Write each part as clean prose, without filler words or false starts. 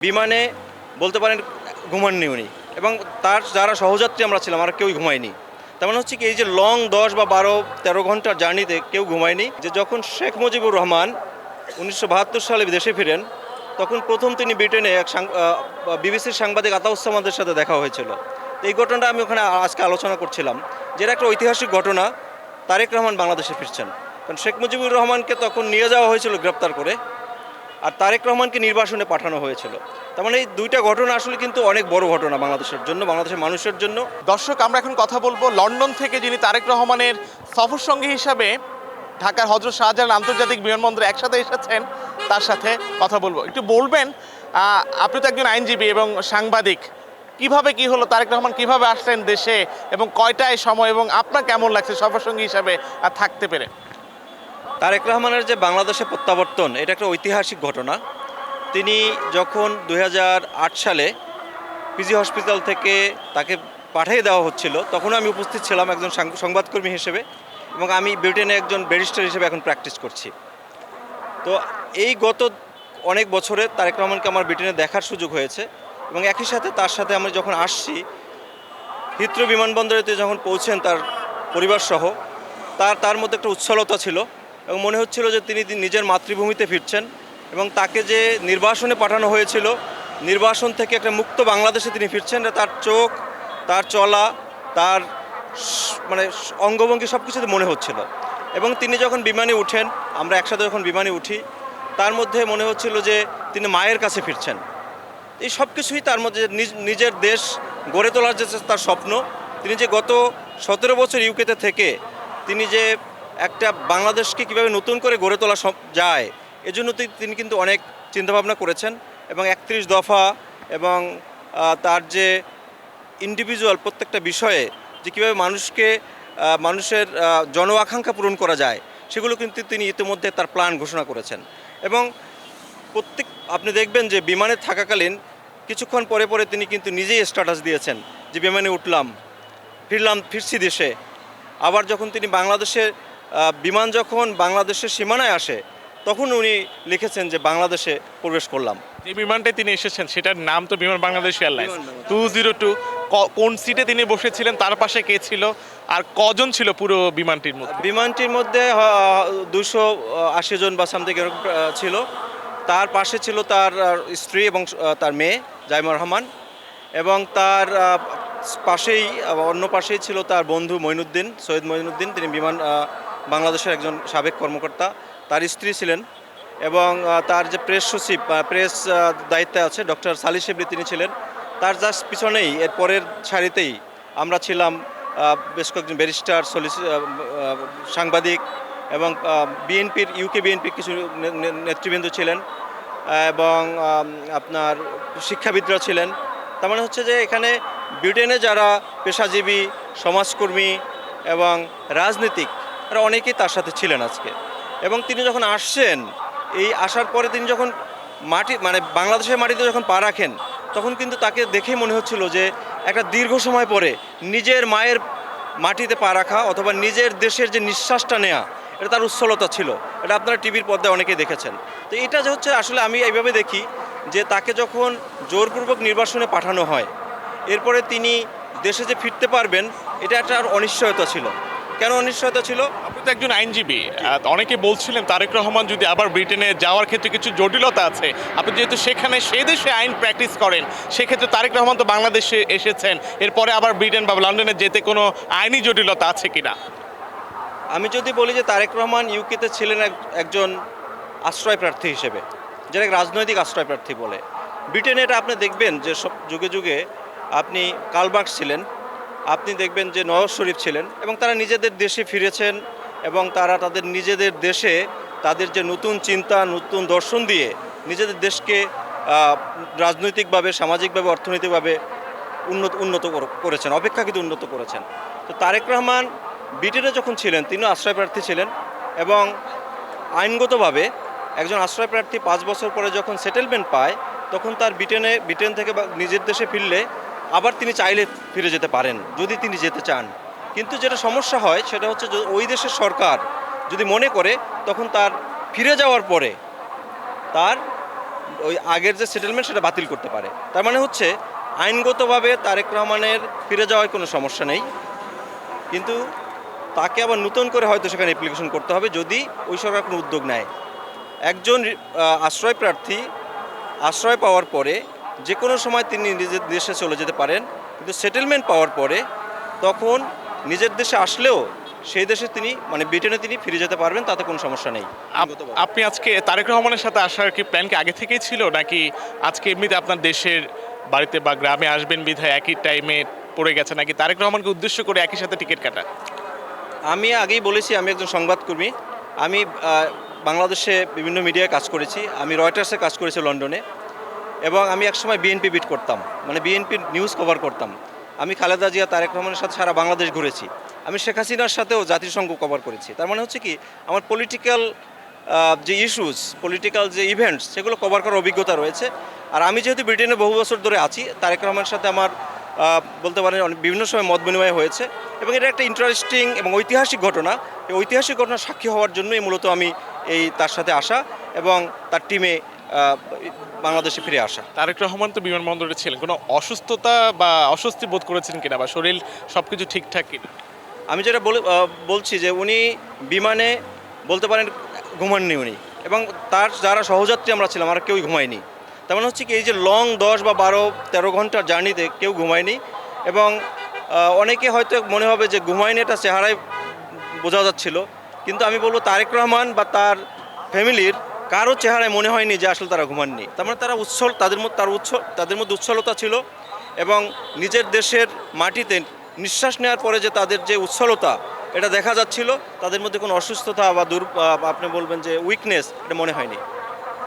বিমানে বলতে পারেন ঘুমাননি উনি, এবং তার যারা সহযাত্রী আমরা ছিলাম আমরা কেউই ঘুমাইনি। তার মানে হচ্ছে কি, এই যে লং 10 বা 12-13 ঘন্টার জার্নিতে কেউ ঘুমায়নি। যে যখন শেখ মুজিবুর রহমান 1972 সালে দেশে ফিরেন, তখন প্রথম তিনি ব্রিটেনে এক বিবিসির সাংবাদিক আতাউজ্জামানের সাথে দেখা হয়েছিল। তো এই ঘটনাটা আমি ওখানে আজকে আলোচনা করছিলাম, যে এটা একটা ঐতিহাসিক ঘটনা। তারেক রহমান বাংলাদেশে ফিরছেন, কারণ শেখ মুজিবুর রহমানকে তখন নিয়ে যাওয়া হয়েছিল গ্রেপ্তার করে, আর তারেক রহমানকে নির্বাসনে পাঠানো হয়েছিল। তার মানে এই দুইটা ঘটনা আসলে কিন্তু অনেক বড় ঘটনা বাংলাদেশের জন্য, বাংলাদেশের মানুষের জন্য। দর্শক, আমরা এখন কথা বলবো লন্ডন থেকে যিনি তারেক রহমানের সফরসঙ্গী হিসাবে ঢাকার হযরত শাহজালাল আন্তর্জাতিক বিমানবন্দরে একসাথে এসেছেন, তার সাথে কথা বলবো। একটু বলবেন, আপনি তো একজন আইনজীবী এবং সাংবাদিক, কিভাবে কি হলো, তারেক রহমান কিভাবে আসলেন দেশে এবং কয়টায় সময়, এবং আপনার কেমন লাগছে সফরসঙ্গী হিসাবে থাকতে পেরে? তারেক রহমানের যে বাংলাদেশে প্রত্যাবর্তন, এটা একটা ঐতিহাসিক ঘটনা। তিনি যখন 2008 সালে পিজি হসপিটাল থেকে তাকে পাঠিয়ে দেওয়া হচ্ছিল, তখনও আমি উপস্থিত ছিলাম একজন সংবাদকর্মী হিসেবে, এবং আমি ব্রিটেনে একজন ব্যারিস্টার হিসেবে এখন প্র্যাকটিস করছি। তো এই গত অনেক বছরে তারেক রহমানকে আমার ব্রিটেনে দেখার সুযোগ হয়েছে, এবং একই সাথে তার সাথে আমি যখন আসছি হিথ্রো বিমানবন্দরেতে যখন পৌঁছেন তার পরিবারসহ, তার মধ্যে একটা উচ্ছলতা ছিল, এবং মনে হচ্ছিল যে তিনি নিজের মাতৃভূমিতে ফিরছেন, এবং তাকে যে নির্বাসনে পাঠানো হয়েছিল, নির্বাসন থেকে একটা মুক্ত বাংলাদেশে তিনি ফিরছেন। তার চোখ, তার চলা, তার মানে অঙ্গভঙ্গি সব কিছুতে মনে হচ্ছিল। এবং তিনি যখন বিমানে উঠেন, আমরা একসাথে যখন বিমানে উঠি, তার মধ্যে মনে হচ্ছিল যে তিনি মায়ের কাছে ফিরছেন। এই সব কিছুই তার মধ্যে নিজের দেশ গড়ে তোলার যে তার স্বপ্ন, তিনি যে গত 17 বছর ইউকেতে থেকে তিনি যে একটা বাংলাদেশকে কীভাবে নতুন করে গড়ে তোলা যায়, এজন্য তিনি কিন্তু অনেক চিন্তাভাবনা করেছেন, এবং 31 দফা এবং তার যে ইন্ডিভিজুয়াল প্রত্যেকটা বিষয়ে যে কীভাবে মানুষের জন আকাঙ্ক্ষা পূরণ করা যায়, সেগুলো কিন্তু তিনি ইতিমধ্যে তার প্ল্যান ঘোষণা করেছেন। এবং আপনি দেখবেন যে বিমানে থাকাকালীন কিছুক্ষণ পরে পরে তিনি কিন্তু নিজেই স্ট্যাটাস দিয়েছেন যে বিমানে উঠলাম, ফিরছি দেশে। আবার যখন তিনি বিমান যখন বাংলাদেশের সীমানায় আসে, তখন উনি লিখেছেন যে বাংলাদেশে প্রবেশ করলাম। যে বিমানটায় তিনি এসেছেন সেটার নাম তো বিমান বাংলাদেশ এয়ারলাইন্স 202। কোন সিটে তিনি বসেছিলেন, তার পাশে কে ছিল, আর কজন ছিল পুরো বিমানটির মধ্যে? বিমানটির মধ্যে 280 জন বা সামথিং এরকম ছিল। তার পাশে ছিল তার স্ত্রী এবং তার মেয়ে জাইমা রহমান, এবং তার পাশেই অন্য পাশেই ছিল তার বন্ধু সৈয়দ মঈনুদ্দিন। তিনি বাংলাদেশের একজন সাবেক কর্মকর্তা, তার স্ত্রী ছিলেন, এবং তার যে প্রেস সচিব প্রেস দায়িত্বে আছে ডক্টর সালি শিবলি, তিনি ছিলেন। তার জাস্ট পিছনেই এর পরের সারিতেই আমরা ছিলাম বেশ কয়েকজন ব্যারিস্টার, সাংবাদিক, এবং ইউকে বিএনপির কিছু নেতৃবৃন্দ ছিলেন, এবং আপনার শিক্ষাবিদরা ছিলেন। তার মানে হচ্ছে যে এখানে ব্রিটেনে যারা পেশাজীবী, সমাজকর্মী এবং রাজনীতিক, তারা অনেকেই তার সাথে ছিলেন আজকে। এবং তিনি যখন আসছেন, এই আসার পরে তিনি যখন বাংলাদেশের মাটিতে যখন পা রাখেন, তখন কিন্তু তাকে দেখেই মনে হচ্ছিল যে একটা দীর্ঘ সময় পরে নিজের মায়ের মাটিতে পা রাখা, অথবা নিজের দেশের যে নিঃশ্বাসটা নেওয়া, এটা তার উচ্ছলতা ছিল। এটা আপনারা টিভির পর্দায় অনেকেই দেখেছেন। তো এটা যে হচ্ছে আসলে আমি এইভাবে দেখি যে তাকে যখন জোরপূর্বক নির্বাসনে পাঠানো হয়, এরপরে তিনি দেশে যে ফিরতে পারবেন, এটা একটা অনিশ্চয়তা ছিল। কেন অনিশ্চয়তা ছিল? আপনি তো একজন আইনজীবী, অনেকে বলছিলেন তারেক রহমান যদি আবার ব্রিটেনে যাওয়ার ক্ষেত্রে কিছু জটিলতা আছে। আপনি যেহেতু সে দেশে আইন প্র্যাকটিস করেন, সেক্ষেত্রে তারেক রহমান তো বাংলাদেশে এসেছেন, এরপরে আবার ব্রিটেন বা লন্ডনে যেতে কোনো আইনি জটিলতা আছে কিনা? আমি যদি বলি যে তারেক রহমান ইউকেতে ছিলেন একজন আশ্রয় প্রার্থী হিসেবে, যেটা রাজনৈতিক আশ্রয় প্রার্থী বলে। ব্রিটেনে এটা আপনি দেখবেন যে সব যুগে যুগে আপনি কার্ল মার্কস ছিলেন, আপনি দেখবেন যে নওয়াজ শরীফ ছিলেন, এবং তারা নিজেদের দেশে ফিরেছেন, এবং তারা তাদের নিজেদের দেশে তাদের যে নতুন চিন্তা, নতুন দর্শন দিয়ে নিজেদের দেশকে রাজনৈতিকভাবে, সামাজিকভাবে, অর্থনৈতিকভাবে উন্নত করেছেন, অপেক্ষাকৃত উন্নত করেছেন। তো তারেক রহমান ব্রিটেনে যখন ছিলেন, তিনিও আশ্রয়প্রার্থী ছিলেন, এবং আইনগতভাবে একজন আশ্রয়প্রার্থী 5 বছর পরে যখন সেটেলমেন্ট পায়, তখন তার ব্রিটেন থেকে বা নিজের দেশে ফিরলে আবার তিনি চাইলে ফিরে যেতে পারেন, যদি তিনি যেতে চান। কিন্তু যেটা সমস্যা হয় সেটা হচ্ছে ওই দেশের সরকার যদি মনে করে, তখন তার ফিরে যাওয়ার পরে তার ওই আগের যে সেটেলমেন্ট সেটা বাতিল করতে পারে। তার মানে হচ্ছে আইনগতভাবে তারেক রহমানের ফিরে যাওয়ায় কোনো সমস্যা নেই, কিন্তু তাকে আবার নতুন করে হয়তো সেখানে অ্যাপ্লিকেশন করতে হবে যদি ওই সরকার কোনো উদ্যোগ নেয়। একজন আশ্রয় প্রার্থী আশ্রয় পাওয়ার পরে যে কোনো সময় তিনি নিজের দেশে চলে যেতে পারেন, কিন্তু সেটেলমেন্ট পাওয়ার পরে তখন নিজের দেশে আসলেও সেই দেশে তিনি মানে ব্রিটেনে তিনি ফিরে যেতে পারবেন, তাতে কোনো সমস্যা নেই। আপনি আজকে তারেক রহমানের সাথে আসার কি প্ল্যান কি আগে থেকেই ছিল, নাকি আজকে এমনিতে আপনার দেশের বাড়িতে বা গ্রামে আসবেন বিধায় একই টাইমে পড়ে গেছে, নাকি তারেক রহমানকে উদ্দেশ্য করে একই সাথে টিকিট কাটা? আমি আগেই বলেছি আমি একজন সংবাদকর্মী। আমি বাংলাদেশে বিভিন্ন মিডিয়ায় কাজ করেছি। আমি রয়টার্সে কাজ করেছি লন্ডনে, এবং আমি একসময় বিএনপি বিট করতাম, মানে বিএনপির নিউজ কভার করতাম। আমি খালেদা জিয়া তারেক রহমানের সাথে সারা বাংলাদেশ ঘুরেছি। আমি শেখ হাসিনার সাথেও জাতিসংঘ কভার করেছি। তার মানে হচ্ছে কি আমার পলিটিক্যাল যে ইস্যুস, পলিটিক্যাল যে ইভেন্টস, সেগুলো কভার করার অভিজ্ঞতা রয়েছে। আর আমি যেহেতু ব্রিটেনে বহু বছর ধরে আছি, তারেক রহমানের সাথে আমার বলতে পারেন বিভিন্ন সময় মত বিনিময় হয়েছে, এবং এটা একটা ইন্টারেস্টিং এবং ঐতিহাসিক ঘটনা। এই ঐতিহাসিক ঘটনার সাক্ষী হওয়ার জন্যই মূলত আমি তার সাথে আসা এবং তার টিমে বাংলাদেশে ফিরে আসা। তারেক রহমান তো বিমানবন্দরে ছিলেন, কোনো অসুস্থতা বা অস্বস্তি বোধ করেছেন কিনা, বা শরীর সব কিছু ঠিকঠাক কিনা? আমি যেটা বলছি যে উনি বিমানে বলতে পারেন ঘুমাননি উনি, এবং তার যারা সহযাত্রী আমরা ছিলাম আমরা কেউই ঘুমাইনি। তার মানে হচ্ছে কি এই যে লং 10 বা 12-13 ঘন্টার জার্নিতে কেউ ঘুমায়নি, এবং অনেকে হয়তো মনে হবে যে ঘুমায়নি, এটা চেহারায় বোঝা যাচ্ছিল, কিন্তু আমি বলবো তারেক রহমান বা তার ফ্যামিলির কারো চেহারায় মনে হয়নি যে আসলে তারা ঘুমাননি। তার মানে তারা উচ্ছল, তাদের মধ্যে উচ্ছলতা ছিল, এবং নিজের দেশের মাটিতে নিঃশ্বাস নেওয়ার পরে যে তাদের যে উচ্ছলতা এটা দেখা যাচ্ছিল, তাদের মধ্যে কোনো অসুস্থতা বা আপনি বলবেন যে উইকনেস, এটা মনে হয়নি।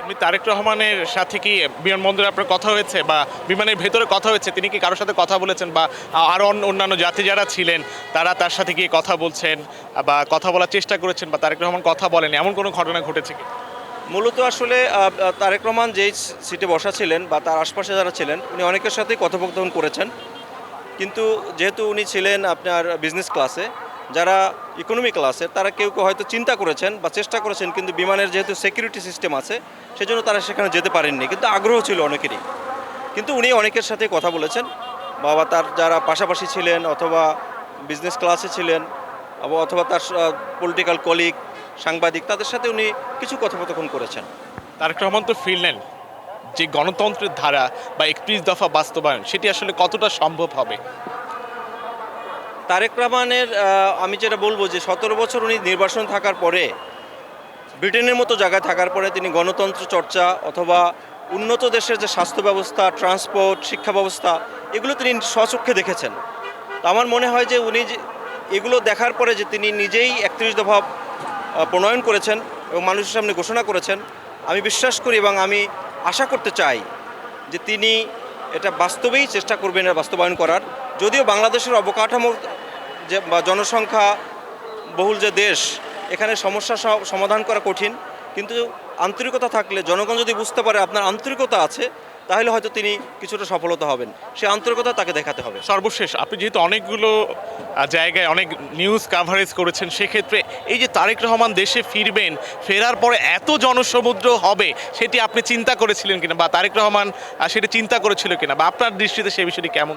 এমনি তারেক রহমানের সাথে কি বিমানবন্দরে আপনার কথা হয়েছে, বা বিমানের ভেতরে কথা হয়েছে? তিনি কি কারোর সাথে কথা বলেছেন, বা আরও অন্যান্য যাত্রী যারা ছিলেন তারা তার সাথে গিয়ে কথা বলছেন বা কথা বলার চেষ্টা করেছেন, বা তারেক রহমান কথা বলেন, এমন কোনো ঘটনা ঘটেছে কি? মূলত আসলে তারেক রহমান যেই সিটে বসা ছিলেন বা তার আশপাশে যারা ছিলেন উনি অনেকের সাথেই কথোপকথন করেছেন, কিন্তু যেহেতু উনি ছিলেন আপনার বিজনেস ক্লাসে, যারা ইকোনমি ক্লাসে তারা কেউ কেউ হয়তো চিন্তা করেছেন বা চেষ্টা করেছেন, কিন্তু বিমানের যেহেতু সিকিউরিটি সিস্টেম আছে সেজন্য তারা সেখানে যেতে পারেননি, কিন্তু আগ্রহ ছিল অনেকেরই। কিন্তু উনি অনেকের সাথে কথা বলেছেন, বা তার যারা পাশাপাশি ছিলেন অথবা বিজনেস ক্লাসে ছিলেন অথবা তার পলিটিক্যাল কলিগ, সাংবাদিক, তাদের সাথে উনি কিছু কথোপকথন করেছেন। তারেক রহমান তো ফিরলেন, যে গণতন্ত্রের ধারা বা 31 দফা বাস্তবায়ন সেটি আসলে কতটা সম্ভব হবে? তারেক রহমানের আমি যেটা বলবো যে 17 বছর উনি নির্বাসন থাকার পরে, ব্রিটেনের মতো জায়গায় থাকার পরে তিনি গণতন্ত্র চর্চা অথবা উন্নত দেশের যে স্বাস্থ্য ব্যবস্থা, ট্রান্সপোর্ট, শিক্ষা ব্যবস্থা, এগুলো তিনি স্বচক্ষে দেখেছেন। তো আমার মনে হয় যে উনি এগুলো দেখার পরে যে তিনি নিজেই 31 দফা প্রণয়ন করেছেন এবং মানুষের সামনে ঘোষণা করেছেন, আমি বিশ্বাস করি এবং আমি আশা করতে চাই যে তিনি এটা বাস্তবেই চেষ্টা করবেন এটা বাস্তবায়ন করার। যদিও বাংলাদেশের অবকাঠামোর যে বা জনসংখ্যা বহুল যে দেশ, এখানে সমস্যা সমাধান করা কঠিন, কিন্তু আন্তরিকতা থাকলে, জনগণ যদি বুঝতে পারে আপনার আন্তরিকতা আছে, তাহলে হয়তো তিনি কিছুটা সফলতা হবেন। সেই আন্তরিকতা তাকে দেখাতে হবে। সর্বশেষ, আপনি যেহেতু অনেকগুলো জায়গায় অনেক নিউজ কাভারেজ করেছেন, সেক্ষেত্রে এই যে তারেক রহমান দেশে ফিরবেন, ফেরার পরে এত জনসমুদ্র হবে সেটি আপনি চিন্তা করেছিলেন কিনা, বা তারেক রহমান সেটি চিন্তা করেছিল কিনা, বা আপনার দৃষ্টিতে সেই বিষয়টি কেমন?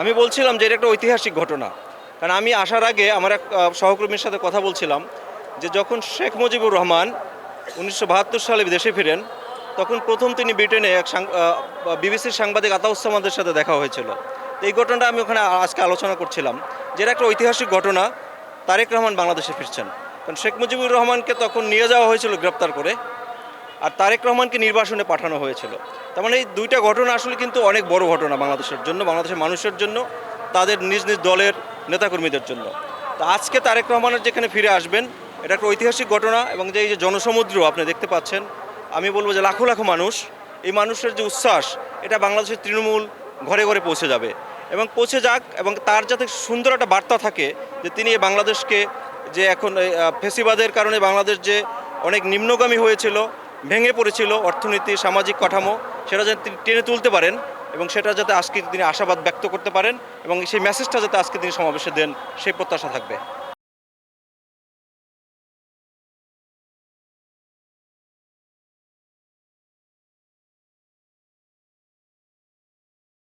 আমি বলছিলাম যে এটা একটা ঐতিহাসিক ঘটনা, কারণ আমি আসার আগে আমার এক সহকর্মীর সাথে কথা বলছিলাম যে যখন শেখ মুজিবুর রহমান 1972 সালে দেশে ফিরেন, তখন প্রথম তিনি ব্রিটেনে এক বিবিসির সাংবাদিক আতাউজ্জামানের সাথে দেখা হয়েছিল। তো এই ঘটনাটা আমি ওখানে আজকে আলোচনা করছিলাম যে এটা একটা ঐতিহাসিক ঘটনা, তারেক রহমান বাংলাদেশে ফিরছেন। কারণ শেখ মুজিবুর রহমানকে তখন নিয়ে যাওয়া হয়েছিল গ্রেপ্তার করে, আর তারেক রহমানকে নির্বাসনে পাঠানো হয়েছিল। তার মানে এই দুইটা ঘটনা আসলে কিন্তু অনেক বড় ঘটনা বাংলাদেশের জন্য, বাংলাদেশের মানুষের জন্য, তাদের নিজ নিজ দলের নেতাকর্মীদের জন্য। তো আজকে তারেক রহমানের যেখানে ফিরে আসবেন, এটা একটা ঐতিহাসিক ঘটনা, এবং যে এই যে জনসমুদ্র আপনি দেখতে পাচ্ছেন, আমি বলবো যে লাখো লাখো মানুষ, এই মানুষের যে উচ্ছ্বাস, এটা বাংলাদেশের তৃণমূল ঘরে ঘরে পৌঁছে যাবে, এবং পৌঁছে যাক, এবং তার যাতে সুন্দর একটা বার্তা থাকে যে তিনি এই বাংলাদেশকে, যে এখন ফেসিবাদের কারণে বাংলাদেশ যে অনেক নিম্নগামী হয়েছিল, ভেঙে পড়েছিল অর্থনীতি, সামাজিক কাঠামো, সেটা যাতে তিনি টেনে তুলতে পারেন, এবং সেটা যাতে আজকে তিনি আশাবাদ ব্যক্ত করতে পারেন, এবং সেই মেসেজটা যাতে আজকে তিনি সমাবেশে দেন, সেই প্রত্যাশা থাকবে।